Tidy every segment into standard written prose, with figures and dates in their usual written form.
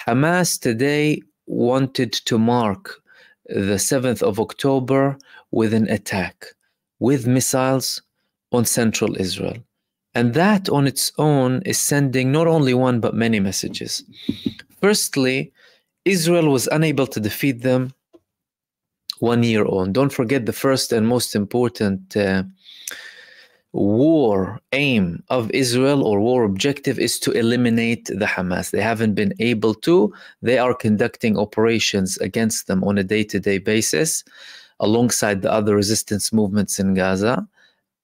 Hamas today wanted to mark the 7th of October with an attack with missiles on central Israel. And that on its own is sending not only one but many messages. Firstly, Israel was unable to defeat them 1 year on. Don't forget the first and most important war aim of Israel, or war objective, is to eliminate the Hamas. They haven't been able to. They are conducting operations against them on a day-to-day basis alongside the other resistance movements in Gaza.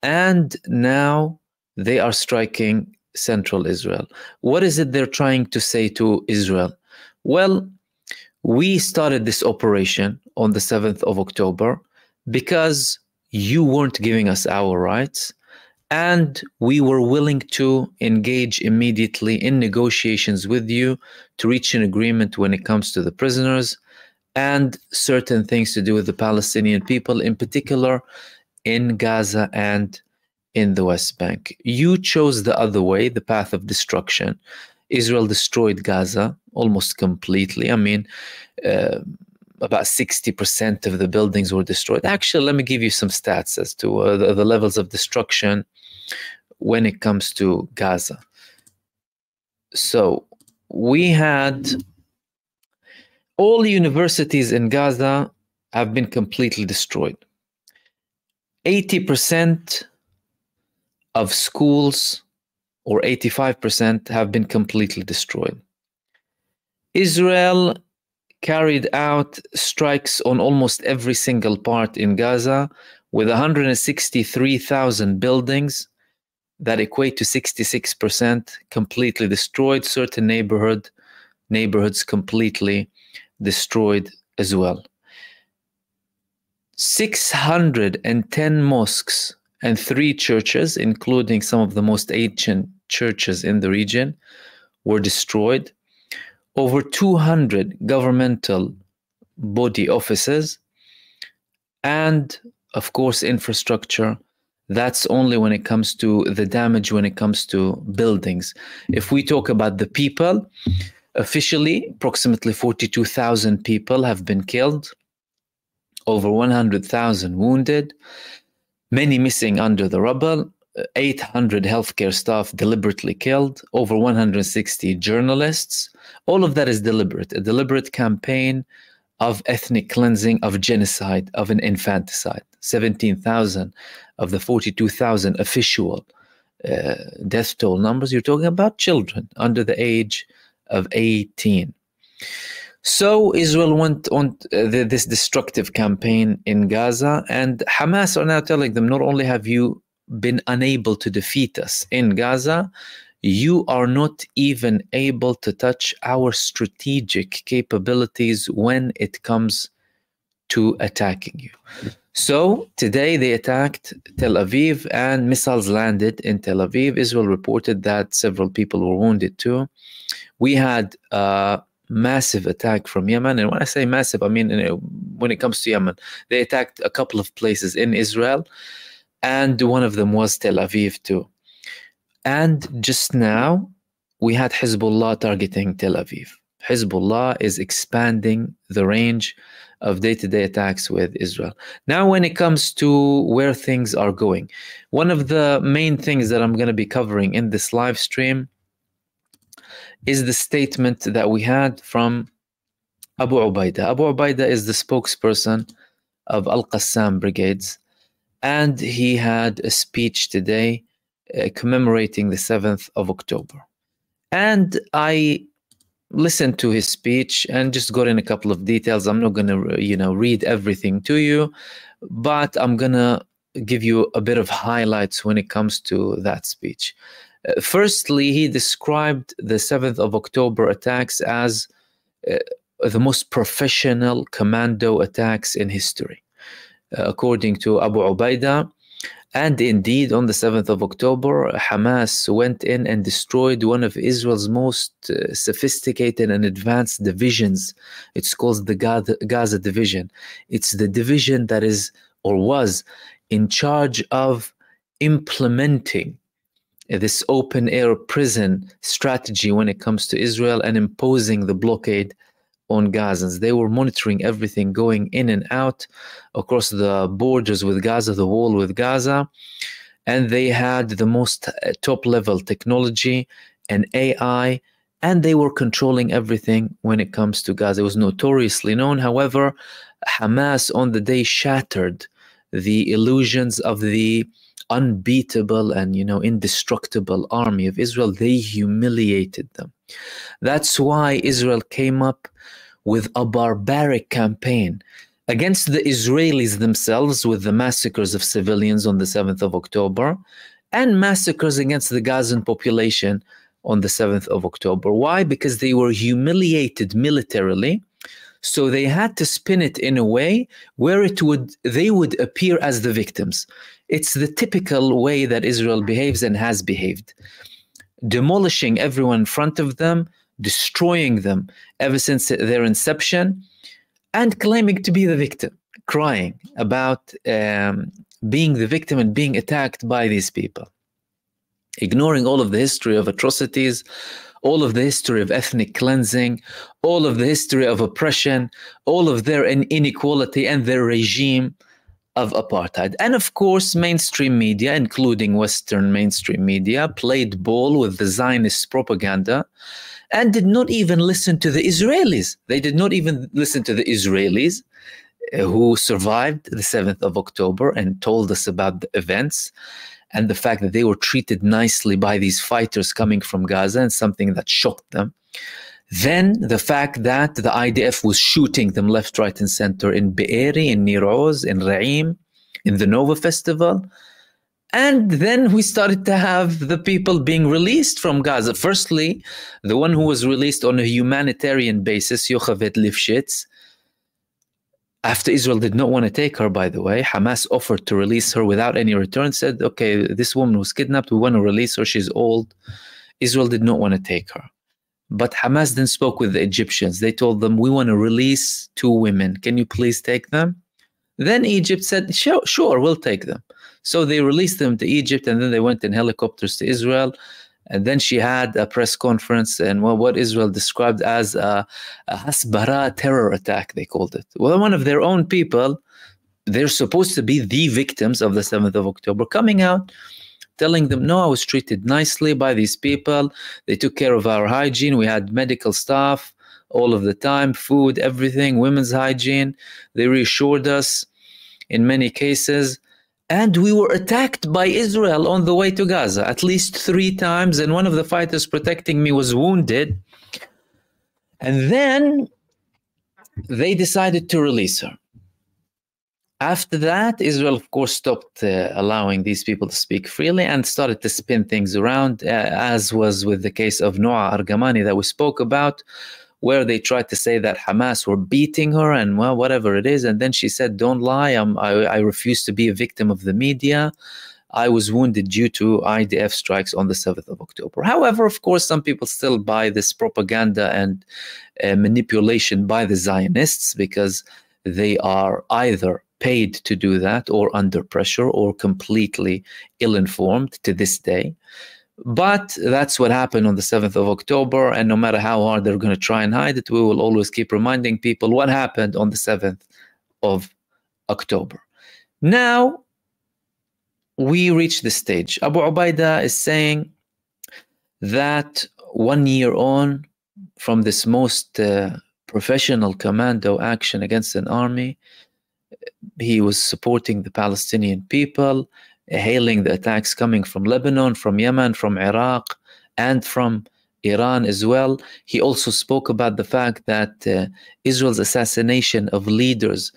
And now they are striking central Israel. What is it they're trying to say to Israel? Well, we started this operation on the 7th of October because you weren't giving us our rights, and we were willing to engage immediately in negotiations with you to reach an agreement when it comes to the prisoners and certain things to do with the Palestinian people, in particular in Gaza and in the West Bank. You chose the other way, the path of destruction. Israel destroyed Gaza almost completely. I mean, about 60% of the buildings were destroyed. Actually, let me give you some stats as to the levels of destruction when it comes to Gaza. So we had all universities in Gaza have been completely destroyed. 80% of schools, or 85%, have been completely destroyed. Israel carried out strikes on almost every single part in Gaza, with 163,000 buildings that equate to 66% completely destroyed. Certain neighborhoods completely destroyed as well. 610 mosques and 3 churches, including some of the most ancient churches in the region, were destroyed. Over 200 governmental body offices, and of course infrastructure. That's only when it comes to the damage when it comes to buildings. If we talk about the people, officially approximately 42,000 people have been killed, over 100,000 wounded, many missing under the rubble, 800 healthcare staff deliberately killed, over 160 journalists. All of that is deliberate, a deliberate campaign of ethnic cleansing, of genocide, of an infanticide. 17,000 of the 42,000 official death toll numbers, you're talking about children under the age of 18. So Israel went on this destructive campaign in Gaza, and Hamas are now telling them, not only have you been unable to defeat us in Gaza, you are not even able to touch our strategic capabilities when it comes to attacking you. So today they attacked Tel Aviv and missiles landed in Tel Aviv. Israel reported that several people were wounded too. We had a massive attack from Yemen. And when I say massive, I mean, when it comes to Yemen, they attacked a couple of places in Israel, and one of them was Tel Aviv too. And just now, we had Hezbollah targeting Tel Aviv. Hezbollah is expanding the range of day-to-day attacks with Israel. Now, when it comes to where things are going, one of the main things that I'm going to be covering in this live stream is the statement that we had from Abu Ubaidah. Abu Ubaidah is the spokesperson of Al-Qassam brigades, and he had a speech today commemorating the 7th of October. And I listened to his speech and just got in a couple of details. I'm not going to, read everything to you, but I'm going to give you a bit of highlights when it comes to that speech. Firstly, he described the 7th of October attacks as the most professional commando attacks in history. According to Abu Ubaidah, and indeed, on the 7th of October, Hamas went in and destroyed one of Israel's most sophisticated and advanced divisions. It's called the Gaza Division. It's the division that is, or was, in charge of implementing this open air prison strategy when it comes to Israel and imposing the blockade on Gazans. They were monitoring everything going in and out across the borders with Gaza, the wall with Gaza, and they had the most top-level technology and AI, and they were controlling everything when it comes to Gaza. It was notoriously known. However, Hamas on the day shattered the illusions of the unbeatable and, indestructible army of Israel. They humiliated them. That's why Israel came up with a barbaric campaign against the Israelis themselves with the massacres of civilians on the 7th of October and massacres against the Gazan population on the 7th of October. Why? Because they were humiliated militarily. So they had to spin it in a way where they would appear as the victims. It's the typical way that Israel behaves and has behaved, demolishing everyone in front of them, destroying them ever since their inception, and claiming to be the victim, crying about being the victim and being attacked by these people, ignoring all of the history of atrocities, all of the history of ethnic cleansing, all of the history of oppression, all of their inequality and their regime of apartheid. And of course, mainstream media, including Western mainstream media, played ball with the Zionist propaganda and did not even listen to the Israelis. They did not even listen to the Israelis who survived the 7th of October and told us about the events and the fact that they were treated nicely by these fighters coming from Gaza, and something that shocked them. Then the fact that the IDF was shooting them left, right, and center in Be'eri, in Nir Oz, in Ra'im, in the Nova Festival. And then we started to have the people being released from Gaza. Firstly, the one who was released on a humanitarian basis, Yocheved Lifshitz, after Israel did not want to take her, by the way. Hamas offered to release her without any return, said, okay, this woman was kidnapped, we want to release her, she's old. Israel did not want to take her. But Hamas then spoke with the Egyptians. They told them, we want to release 2 women. Can you please take them? Then Egypt said, sure, we'll take them. So they released them to Egypt, and then they went in helicopters to Israel. And then she had a press conference, and what Israel described as a Hasbara terror attack, they called it. Well, one of their own people, they're supposed to be the victims of the 7th of October, coming out, telling them, no, I was treated nicely by these people. They took care of our hygiene. We had medical staff all of the time, food, everything, women's hygiene. They reassured us in many cases. And we were attacked by Israel on the way to Gaza at least 3 times. And one of the fighters protecting me was wounded. And then they decided to release her. After that, Israel, of course, stopped allowing these people to speak freely and started to spin things around, as was with the case of Noa Argamani that we spoke about, where they tried to say that Hamas were beating her and, well, whatever it is. And then she said, don't lie, I refuse to be a victim of the media. I was wounded due to IDF strikes on the 7th of October. However, of course, some people still buy this propaganda and manipulation by the Zionists, because they are either paid to do that or under pressure or completely ill-informed to this day. But that's what happened on the 7th of October, and no matter how hard they're going to try and hide it, we will always keep reminding people what happened on the 7th of October. Now, we reach the stage. Abu Ubaidah is saying that 1 year on from this most professional commando action against an army, he was supporting the Palestinian people, hailing the attacks coming from Lebanon, from Yemen, from Iraq, and from Iran as well. He also spoke about the fact that Israel's assassination of leaders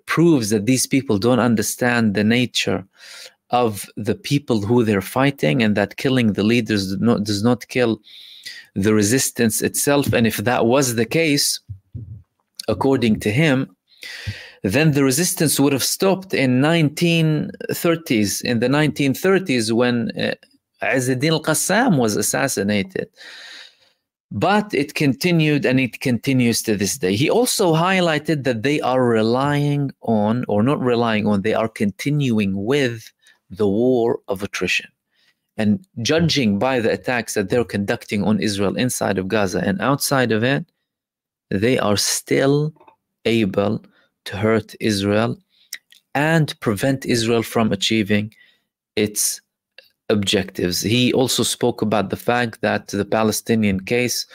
proves that these people don't understand the nature of the people who they're fighting, and that killing the leaders does not kill the resistance itself. And if that was the case, according to him, then the resistance would have stopped in the 1930s when Izz-ad-Din al-Qassam was assassinated. But it continued, and it continues to this day. He also highlighted that they are relying on, or not relying on, they are continuing with the war of attrition. And judging by the attacks that they're conducting on Israel inside of Gaza and outside of it, they are still able to hurt Israel and prevent Israel from achieving its objectives. He also spoke about the fact that the Palestinian case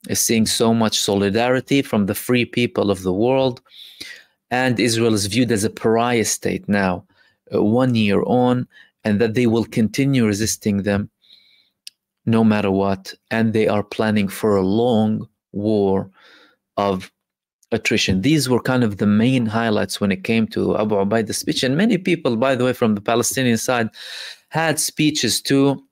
is seeing so much solidarity from the free people of the world, and Israel is viewed as a pariah state now, 1 year on, and that they will continue resisting them no matter what, and they are planning for a long war of attrition. These were kind of the main highlights when it came to Abu Ubaida's speech. And many people, by the way, from the Palestinian side had speeches too,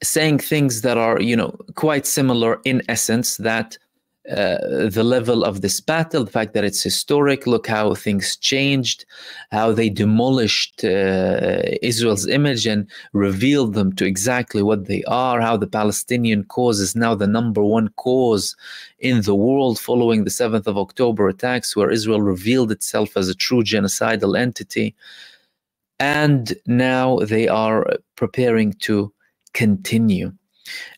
saying things that are, you know, quite similar in essence, that the level of this battle, the fact that it's historic, look how things changed, how they demolished Israel's image and revealed them to exactly what they are, how the Palestinian cause is now the #1 cause in the world following the 7th of October attacks, where Israel revealed itself as a true genocidal entity. And now they are preparing to continue.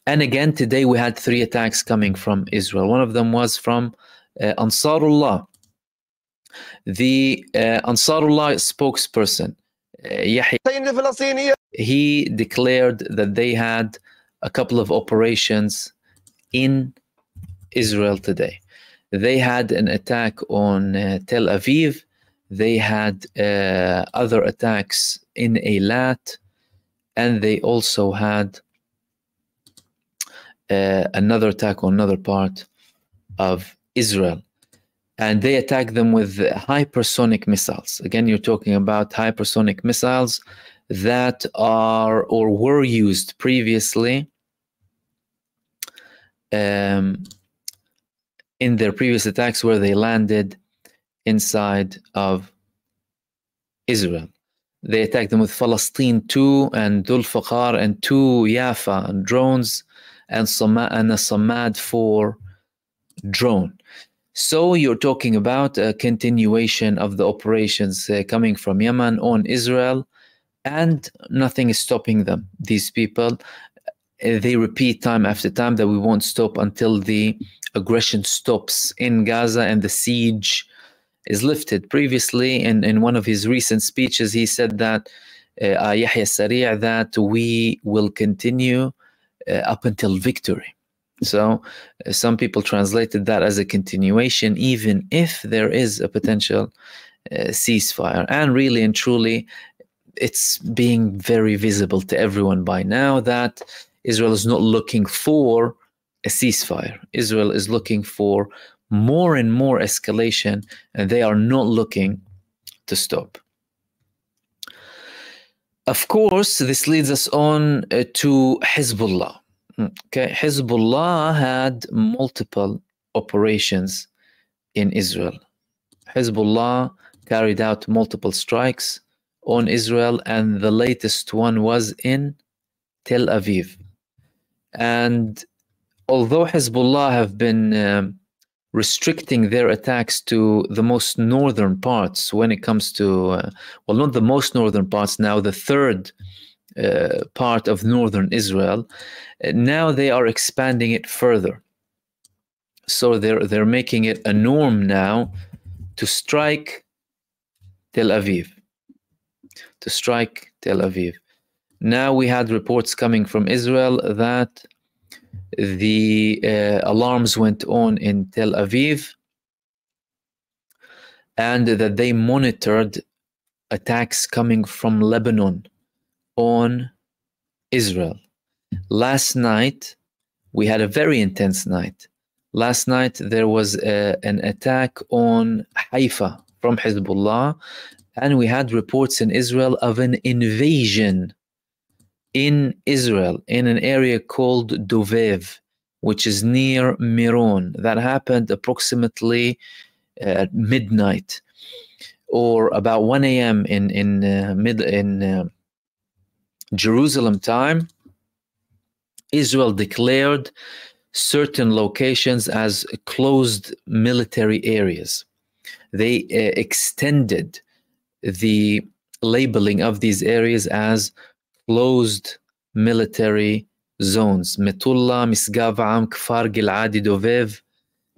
And again, today we had 3 attacks coming from Israel. One of them was from Ansarullah. The Ansarullah spokesperson, Yahya, he declared that they had a couple of operations in Israel today. They had an attack on Tel Aviv. They had other attacks in Eilat, and they also had another attack on another part of Israel. And they attacked them with hypersonic missiles. Again, you're talking about hypersonic missiles that are or were used previously in their previous attacks, where they landed inside of Israel. They attacked them with Palestine 2 and Dul Faqar and 2 Haifa and drones, and a Samad 4 drone. So you're talking about a continuation of the operations coming from Yemen on Israel, and nothing is stopping them. These people, they repeat time after time that we won't stop until the aggression stops in Gaza and the siege is lifted. Previously, in one of his recent speeches, he said that Yahya Sari', that we will continue up until victory. So some people translated that as a continuation, even if there is a potential ceasefire. And really and truly, it's being very visible to everyone by now that Israel is not looking for a ceasefire. Israel is looking for more and more escalation, and they are not looking to stop. Of course, this leads us on to Hezbollah. Okay, Hezbollah had multiple operations in Israel. Hezbollah carried out multiple strikes on Israel, and the latest one was in Tel Aviv. And although Hezbollah have been restricting their attacks to the most northern parts when it comes to, well, not the most northern parts now, the third part of northern Israel, now they are expanding it further. So they're making it a norm now to strike Tel Aviv. To strike Tel Aviv. Now we had reports coming from Israel that the alarms went on in Tel Aviv, and that they monitored attacks coming from Lebanon on Israel. Last night, we had a very intense night. Last night, there was an attack on Haifa from Hezbollah, and we had reports in Israel of an invasion in Israel, in an area called Dovev, which is near Miron. That happened approximately at midnight, or about 1 a.m. in Jerusalem time. Israel declared certain locations as closed military areas. They extended the labeling of these areas as closed military zones: Metullah, Misgav Am, Kfar Giladi, Dovev,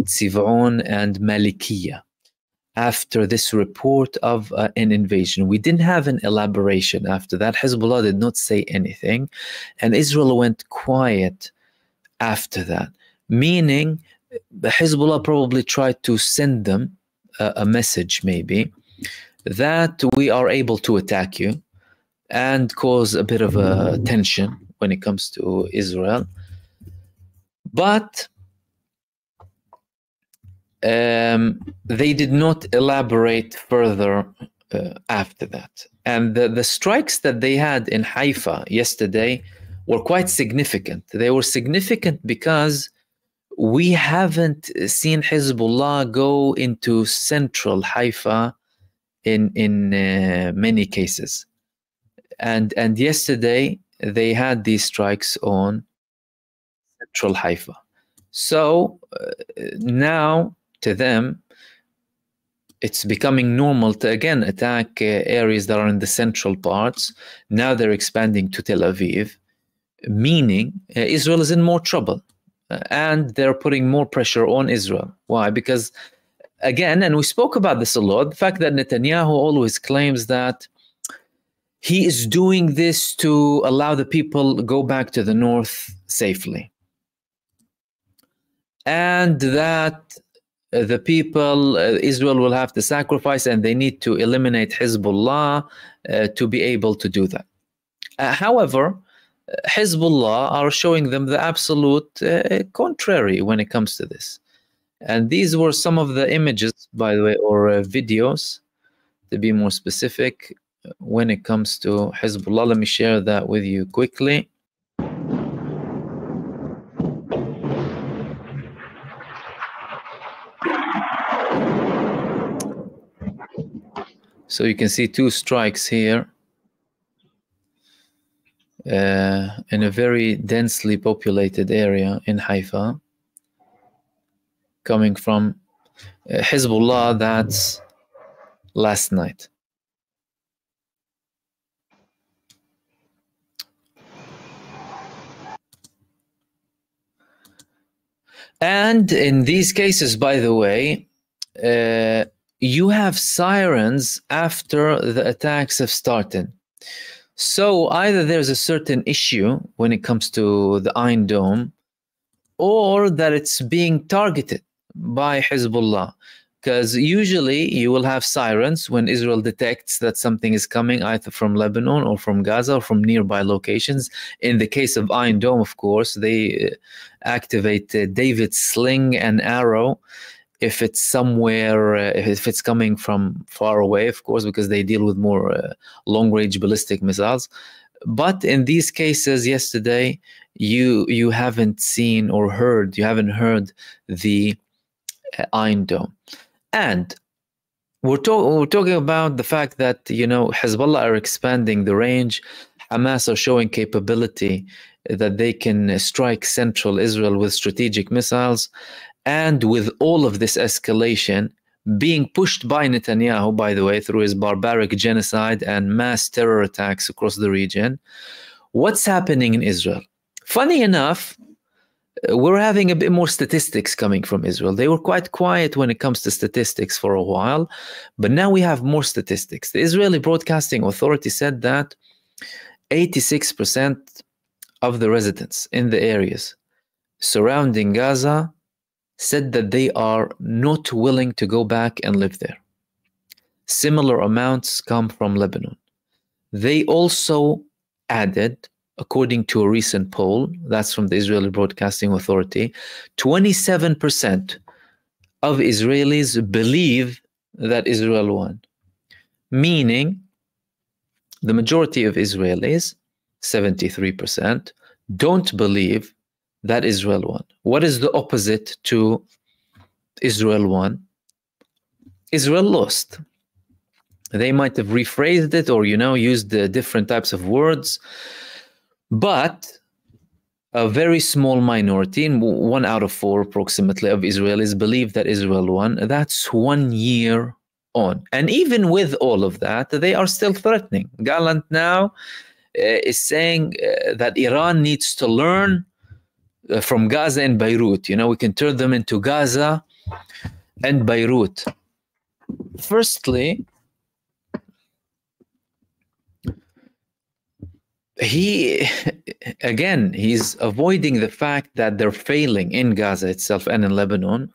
Tziv'on, and Malikiya. After this report of an invasion, we didn't have an elaboration after that. Hezbollah did not say anything, and Israel went quiet after that, meaning Hezbollah probably tried to send them a message, maybe, that we are able to attack you and cause a bit of a tension when it comes to Israel. But they did not elaborate further after that. And the strikes that they had in Haifa yesterday were quite significant. They were significant because we haven't seen Hezbollah go into central Haifa in many cases. And yesterday they had these strikes on central Haifa. So now to them, it's becoming normal to again attack areas that are in the central parts. Now they're expanding to Tel Aviv, meaning Israel is in more trouble. And they're putting more pressure on Israel. Why? Because, again, and we spoke about this a lot, the fact that Netanyahu always claims that he is doing this to allow the people go back to the north safely. And that the people, Israel will have to sacrifice, and they need to eliminate Hezbollah to be able to do that. However, Hezbollah are showing them the absolute contrary when it comes to this. And these were some of the images, by the way, or videos, to be more specific, when it comes to Hezbollah. Let me share that with you quickly. So you can see two strikes here. In a very densely populated area in Haifa, coming from Hezbollah. That's last night. And in these cases, by the way, you have sirens after the attacks have started. So either there's a certain issue when it comes to the Iron Dome, or that it's being targeted by Hezbollah. Because usually you will have sirens when Israel detects that something is coming either from Lebanon or from Gaza or from nearby locations. In the case of Iron Dome, of course, they activate David's sling and arrow if it's somewhere, if it's coming from far away, of course, because they deal with more long-range ballistic missiles. But in these cases yesterday, you haven't seen or heard, you haven't heard the Iron Dome. And we're talking about the fact that, you know, Hezbollah are expanding the range. Hamas are showing capability that they can strike central Israel with strategic missiles. And with all of this escalation being pushed by Netanyahu, by the way, through his barbaric genocide and mass terror attacks across the region, what's happening in Israel? Funny enough, we're having a bit more statistics coming from Israel. They were quite quiet when it comes to statistics for a while, but now we have more statistics. The Israeli Broadcasting Authority said that 86% of the residents in the areas surrounding Gaza said that they are not willing to go back and live there. Similar amounts come from Lebanon. They also added, according to a recent poll, that's from the Israeli Broadcasting Authority, 27% of Israelis believe that Israel won. Meaning, the majority of Israelis, 73%, don't believe that Israel won. What is the opposite to Israel won? Israel lost. They might have rephrased it or, you know, used different types of words, but a very small minority, 1 out of 4 approximately, of Israelis believe that Israel won. That's 1 year on. And even with all of that, they are still threatening. Gallant now is saying that Iran needs to learn from Gaza and Beirut. You know, we can turn them into Gaza and Beirut. Firstly, he's avoiding the fact that they're failing in Gaza itself and in Lebanon.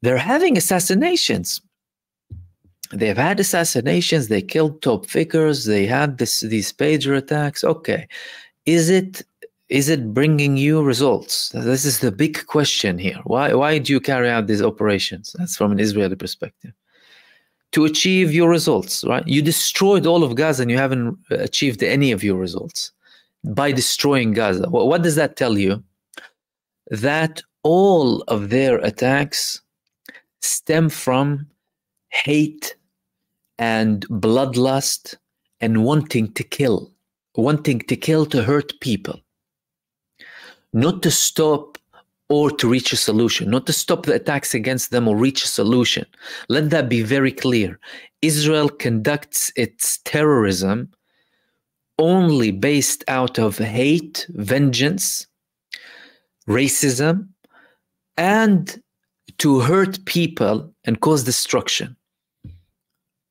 They're having assassinations. They've had assassinations. They killed top figures. They had these pager attacks. Okay, is it bringing you results? This is the big question here. Why do you carry out these operations? That's from an Israeli perspective. To achieve your results, right? You destroyed all of Gaza and you haven't achieved any of your results by destroying Gaza. What does that tell you? That all of their attacks stem from hate and bloodlust and wanting to kill to hurt people, not to stop or to reach a solution, not to stop the attacks against them or reach a solution. Let that be very clear. Israel conducts its terrorism only based out of hate, vengeance, racism, and to hurt people and cause destruction.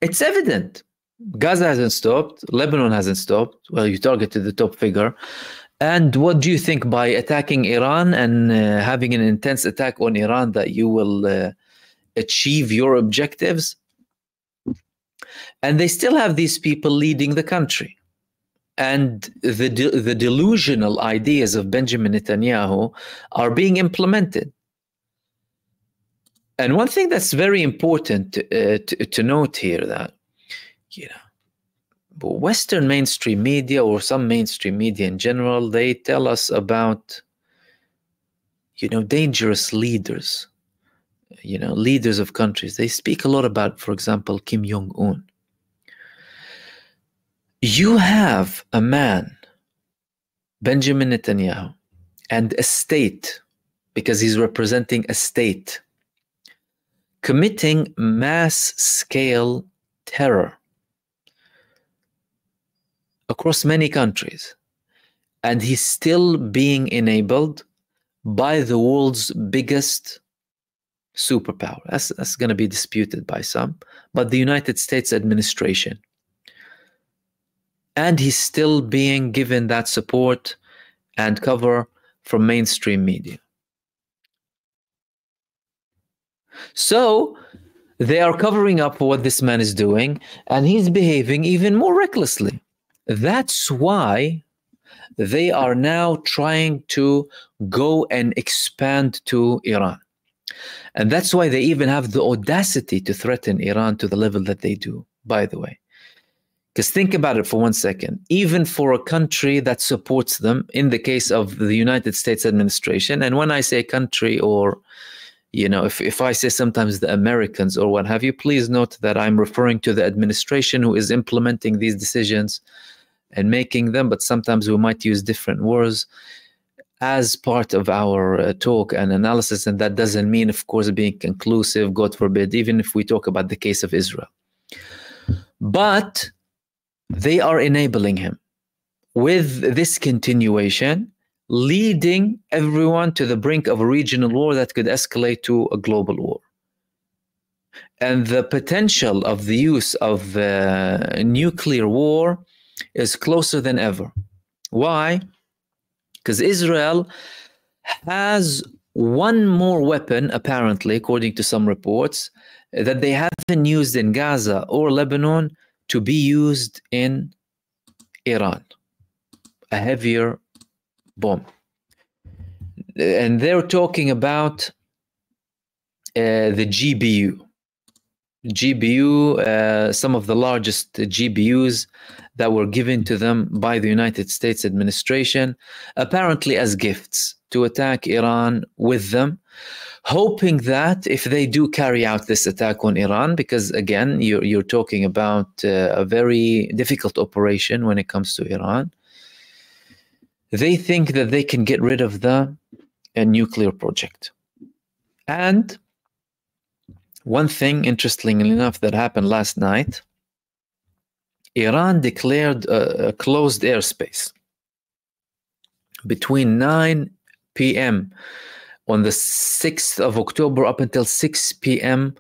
It's evident. Gaza hasn't stopped. Lebanon hasn't stopped. Well, you targeted the top figure. And what do you think, by attacking Iran and having an intense attack on Iran, that you will achieve your objectives? And they still have these people leading the country. And the delusional ideas of Benjamin Netanyahu are being implemented. And one thing that's very important to note here, that, you know, Western mainstream media, or some mainstream media in general, they tell us about, you know, dangerous leaders, you know, leaders of countries. They speak a lot about, for example, Kim Jong-un. You have a man, Benjamin Netanyahu, and a state, because he's representing a state, committing mass-scale terror across many countries, and he's still being enabled by the world's biggest superpower. That's going to be disputed by some, but the United States administration. And he's still being given that support and cover from mainstream media. So they are covering up for what this man is doing, and he's behaving even more recklessly. That's why they are now trying to go and expand to Iran. And that's why they even have the audacity to threaten Iran to the level that they do, by the way. Because think about it for 1 second. Even for a country that supports them, in the case of the United States administration, and when I say country, or, you know, if I say sometimes the Americans or what have you, please note that I'm referring to the administration who is implementing these decisions and making them, but sometimes we might use different words as part of our talk and analysis, and that doesn't mean, of course, being conclusive, God forbid, even if we talk about the case of Israel. But they are enabling him with this continuation, leading everyone to the brink of a regional war that could escalate to a global war. And the potential of the use of nuclear war is closer than ever. Why? Because Israel has one more weapon, apparently, according to some reports, that they haven't used in Gaza or Lebanon, to be used in Iran. A heavier bomb. And they're talking about the GBU. Some of the largest GBUs that were given to them by the United States administration, apparently as gifts, to attack Iran with them, hoping that if they do carry out this attack on Iran, because again, you're talking about a very difficult operation when it comes to Iran, they think that they can get rid of the nuclear project. And one thing, interestingly enough, that happened last night Iran declared a closed airspace between 9 p.m. on the 6th of October up until 6 p.m.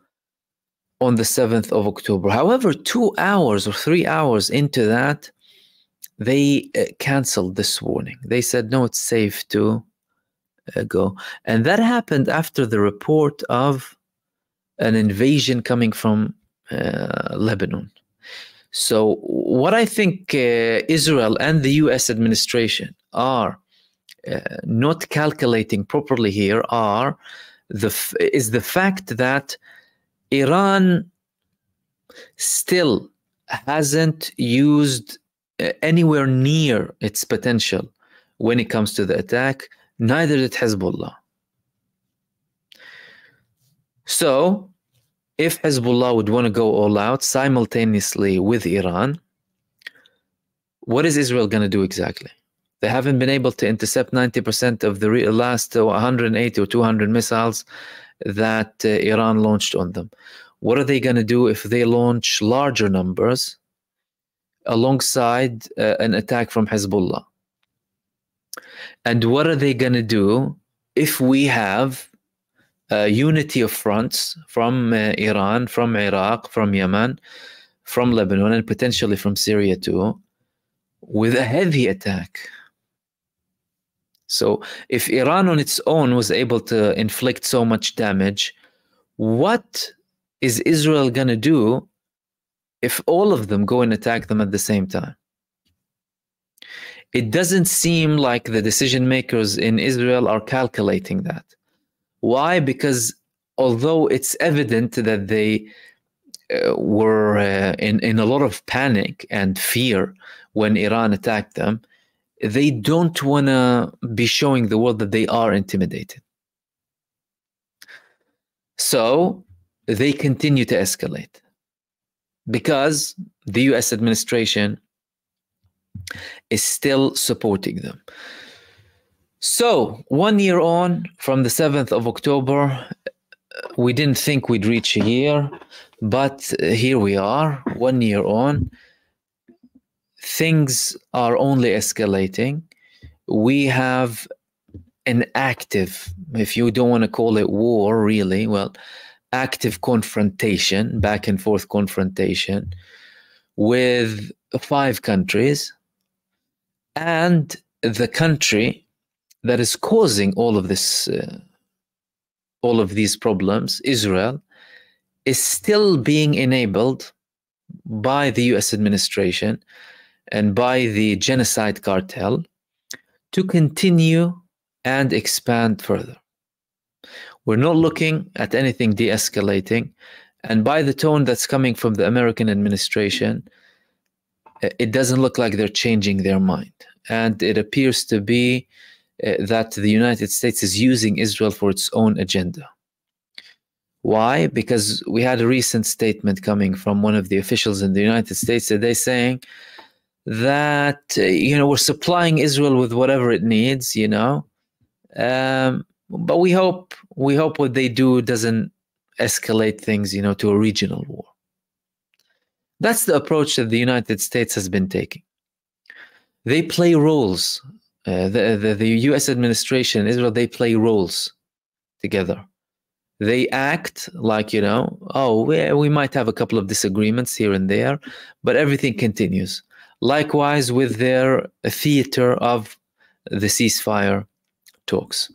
on the 7th of October. However, 2 hours or 3 hours into that, they canceled this warning. They said, no, it's safe to go. And that happened after the report of an invasion coming from Lebanon. So what I think Israel and the US administration are not calculating properly here is the fact that Iran still hasn't used anywhere near its potential when it comes to the attack, neither did Hezbollah. So if Hezbollah would want to go all out simultaneously with Iran, what is Israel going to do exactly? They haven't been able to intercept 90% of the last 180 or 200 missiles that Iran launched on them. What are they going to do if they launch larger numbers alongside an attack from Hezbollah? And what are they going to do if we have unity of fronts from Iran, from Iraq, from Yemen, from Lebanon, and potentially from Syria too, with a heavy attack? So if Iran on its own was able to inflict so much damage, what is Israel going to do if all of them go and attack them at the same time? It doesn't seem like the decision makers in Israel are calculating that. Why? Because although it's evident that they were in a lot of panic and fear when Iran attacked them, they don't want to be showing the world that they are intimidated. So they continue to escalate because the US administration is still supporting them. So 1 year on from the 7th of October, we didn't think we'd reach a year, but here we are, 1 year on. Things are only escalating. We have an active, if you don't want to call it war really, well, active confrontation, back and forth confrontation with 5 countries. And the country that is causing all of this, all of these problems, Israel, is still being enabled by the US administration and by the genocide cartel to continue and expand further. We're not looking at anything de-escalating, and by the tone that's coming from the American administration, it doesn't look like they're changing their mind. And it appears to be that the United States is using Israel for its own agenda. Why? Because we had a recent statement coming from one of the officials in the United States that they're saying that, we're supplying Israel with whatever it needs, but we hope what they do doesn't escalate things, to a regional war. That's the approach that the United States has been taking. They play roles. The US administration, Israel, they play roles together. They act like, we might have a couple of disagreements here and there, but everything continues. Likewise with their theater of the ceasefire talks.